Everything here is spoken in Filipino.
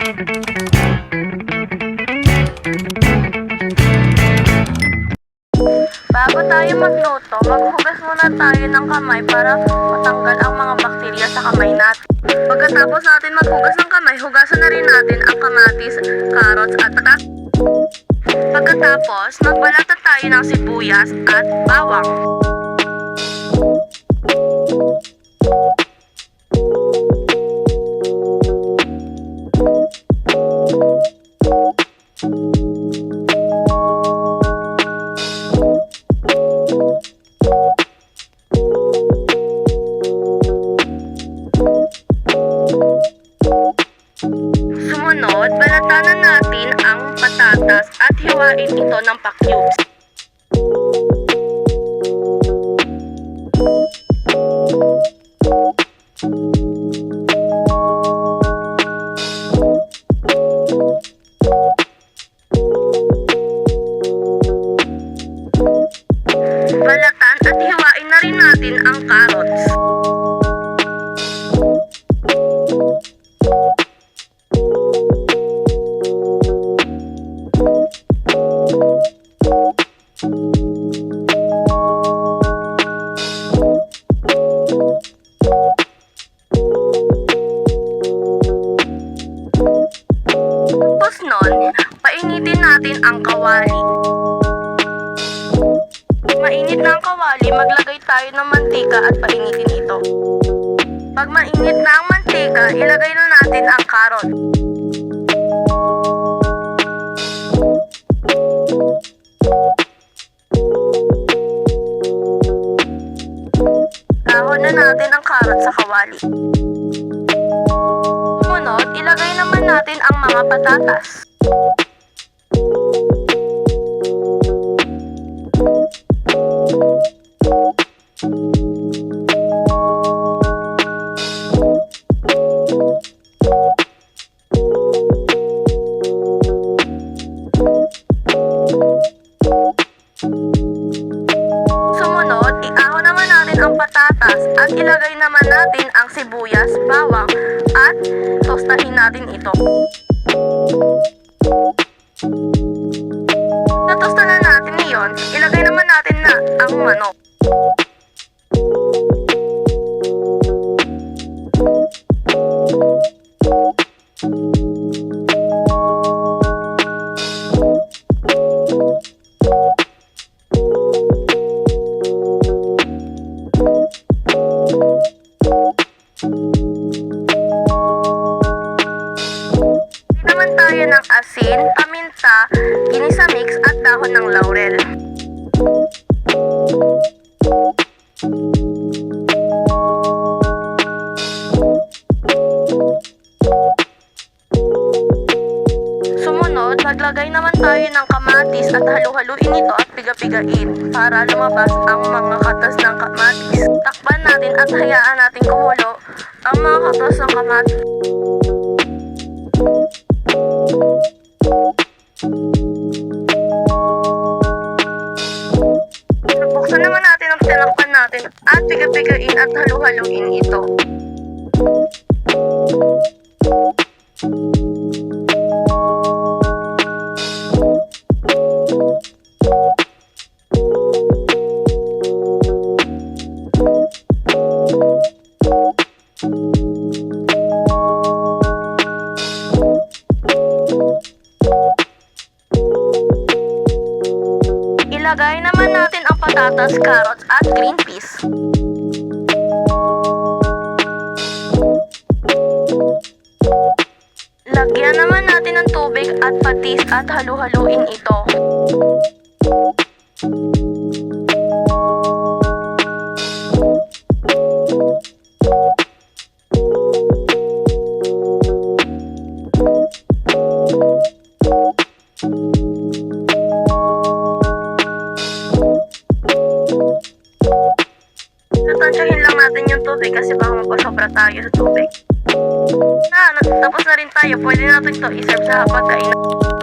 Bago tayo magluto, maghugas muna tayo ng kamay para matanggal ang mga bakterya sa kamay natin. Pagkatapos natin maghugas ng kamay, hugasan na rin natin ang kamatis, carrots at patas. Pagkatapos, magbalata tayo ng sibuyas at bawang. Sumunod, balatanan natin ang patatas at hiwain ito ng pa-cubes. Balatan at hiwain na rin natin ang carrots. Tapos nun, painitin natin ang kawali. Mainit na ang kawali, maglagay tayo ng mantika at painitin ito. Pag mainit na ang mantika, ilagay na natin ang carrot. Dahon na natin ang carrot sa kawali. Sumunod, ilagay naman natin ang mga patatas. Sumunod, iahon naman natin ang patatas at ilagay naman natin ang sibuyas, bawang at tostahin natin ito. Natosta na natin iyon, ilagay naman natin na ang manok. Naman tayo ng asin, paminta, ginisa mix at dahon ng laurel. Sumunod, maglagay naman tayo ng kamatis at halu-haluin ito at piga-pigain para lumabas ang mga katas ng kamatis. Takpan natin at hayaan natin kumulo ang mga katas ng kamatis. Buksan naman natin ang tinakpan natin at piga-pigain at halu-haluin ito. Ilagay naman natin ang patatas, carrots at green peas. Lagyan naman natin ng tubig at patis at halu-haluin ito. Tatansyahin lang natin yung tubig kasi baka mapasobra tayo sa tubig. Tapos na rin tayo. Pwede natin ito iserve sa hapagkainan.